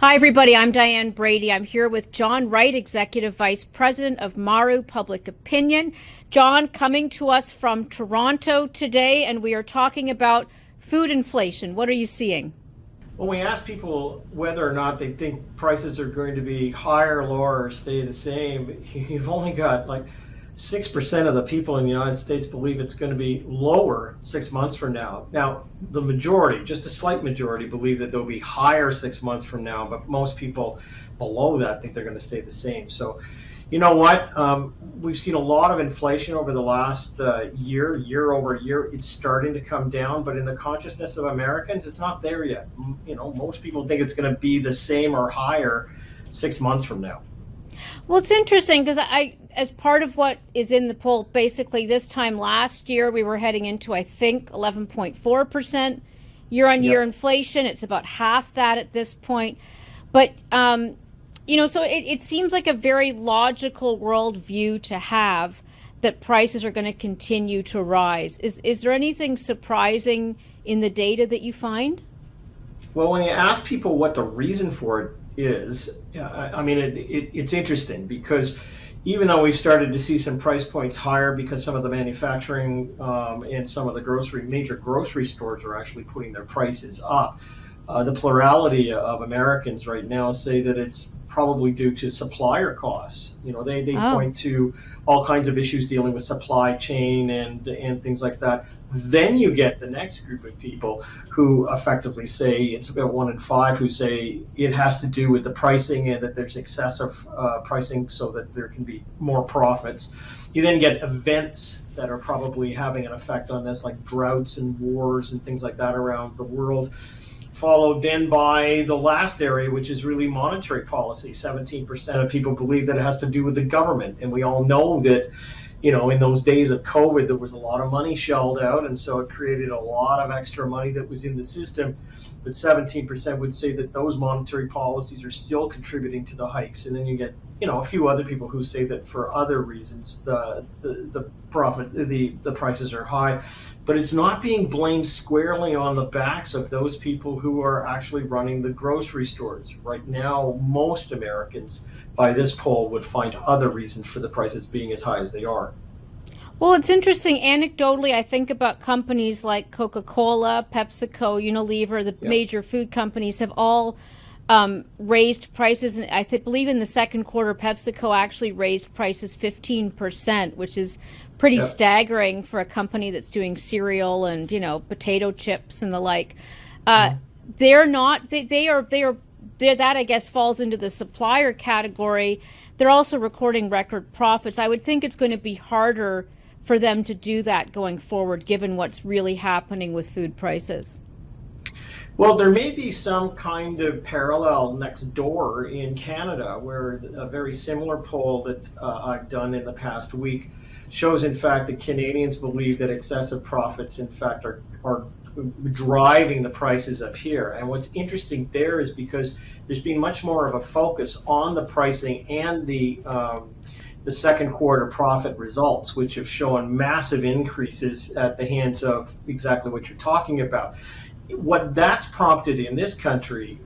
Hi, everybody. I'm Diane Brady. I'm here with John Wright, Executive Vice President of Maru Public Opinion. John, coming to us from Toronto today, and we are talking about food inflation. What are you seeing? When we ask people whether or not they think prices are going to be higher, lower, or stay the same, you've only got like 6% of the people in the United States believe it's going to be lower 6 months from now. Now, the majority, just a slight majority, believe that they'll be higher 6 months from now, but most people below that think they're going to stay the same. So, you know what? We've seen a lot of inflation over the last year over year. It's starting to come down, but in the consciousness of Americans, it's not there yet. You know, most people think it's going to be the same or higher 6 months from now. Well, it's interesting because as part of what is in the poll, basically this time last year, we were heading into, I think, 11.4% year-on-year inflation. It's about half that at this point. But, so it seems like a very logical worldview to have that prices are going to continue to rise. Is there anything surprising in the data that you find? Well, when you ask people what the reason for it is, it's interesting because even though we've started to see some price points higher because some of the manufacturing and some of the major grocery stores are actually putting their prices up, the plurality of Americans right now say that it's probably due to supplier costs. You know, they point to all kinds of issues dealing with supply chain and things like that. Then you get the next group of people who effectively say, it's about 1 in 5 who say it has to do with the pricing and that there's excessive pricing so that there can be more profits. You then get events that are probably having an effect on this, like droughts and wars and things like that around the world, followed then by the last area, which is really monetary policy. 17% of people believe that it has to do with the government. And we all know that, you know, in those days of COVID, there was a lot of money shelled out, and so it created a lot of extra money that was in the system. But 17% would say that those monetary policies are still contributing to the hikes. And then you get, a few other people who say that for other reasons, the prices are high. But it's not being blamed squarely on the backs of those people who are actually running the grocery stores. Right now, most Americans, by this poll, would find other reasons for the prices being as high as they are. Well, it's interesting. Anecdotally, I think about companies like Coca-Cola, PepsiCo, Unilever, the major food companies have all raised prices. And I believe in the second quarter, PepsiCo actually raised prices 15%, which is pretty staggering for a company that's doing cereal and, potato chips and the like. They're not, that I guess falls into the supplier category. They're also recording record profits. I would think it's going to be harder for them to do that going forward, given what's really happening with food prices. Well, there may be some kind of parallel next door in Canada where a very similar poll that I've done in the past week shows, in fact, that Canadians believe that excessive profits, in fact, are driving the prices up here. And what's interesting there is because there's been much more of a focus on the pricing and the second quarter profit results, which have shown massive increases at the hands of exactly what you're talking about. What that's prompted in this country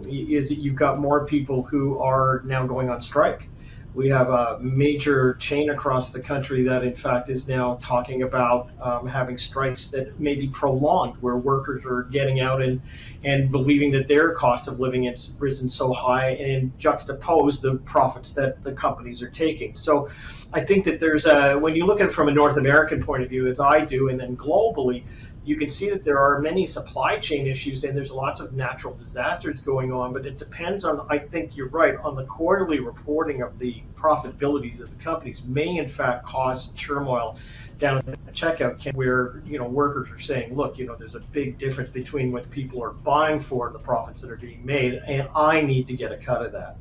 is that you've got more people who are now going on strike. We have a major chain across the country that, in fact, is now talking about having strikes that may be prolonged, where workers are getting out and believing that their cost of living has risen so high and juxtapose the profits that the companies are taking. So I think that when you look at it from a North American point of view, as I do, and then globally, you can see that there are many supply chain issues and there's lots of natural disasters going on, but it depends on, I think you're right, on the quarterly reporting of the profitabilities of the companies may in fact cause turmoil down at the checkout where, workers are saying, look, there's a big difference between what people are buying for and the profits that are being made, and I need to get a cut of that.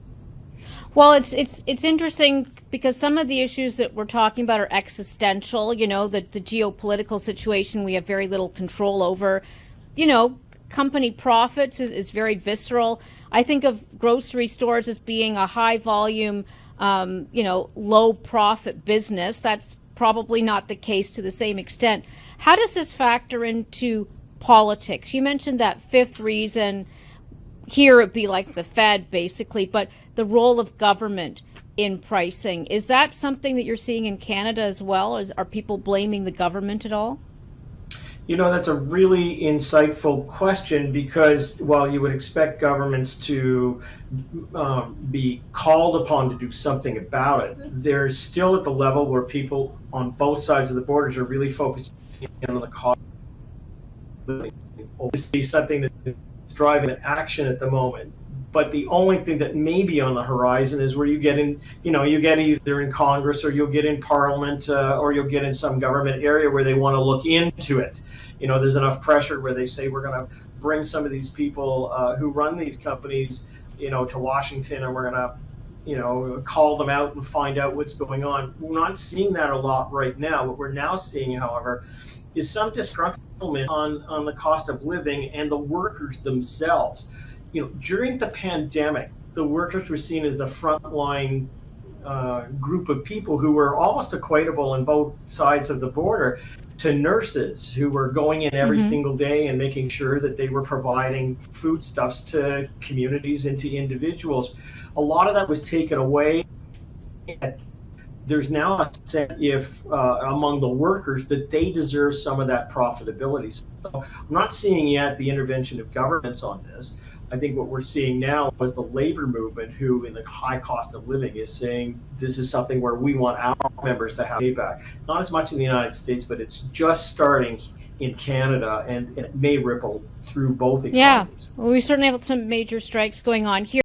Well, it's interesting because some of the issues that we're talking about are existential. The geopolitical situation we have very little control over. Company profits is very visceral. I think of grocery stores as being a high volume, low profit business. That's probably not the case to the same extent. How does this factor into politics? You mentioned that fifth reason here it'd be like the Fed basically, but the role of government in pricing. Is that something that you're seeing in Canada as well? Are people blaming the government at all? That's a really insightful question, because while you would expect governments to be called upon to do something about it, they're still at the level where people on both sides of the borders are really focusing on the cost of living. This be something that's driving an action at the moment. But the only thing that may be on the horizon is where you get in, you get either in Congress, or you'll get in Parliament, or you'll get in some government area where they want to look into it. There's enough pressure where they say, we're going to bring some of these people who run these companies, to Washington, and we're going to, call them out and find out what's going on. We're not seeing that a lot right now. What we're now seeing, however, is some disgruntlement on the cost of living and the workers themselves. During the pandemic, the workers were seen as the frontline group of people who were almost equatable on both sides of the border to nurses who were going in every single day and making sure that they were providing foodstuffs to communities and to individuals. A lot of that was taken away. There's now a sense among the workers that they deserve some of that profitability. So I'm not seeing yet the intervention of governments on this. I think what we're seeing now is the labor movement, who in the high cost of living is saying this is something where we want our members to have payback. Not as much in the United States, but it's just starting in Canada, and it may ripple through both economies. Yeah, well, we certainly have some major strikes going on here.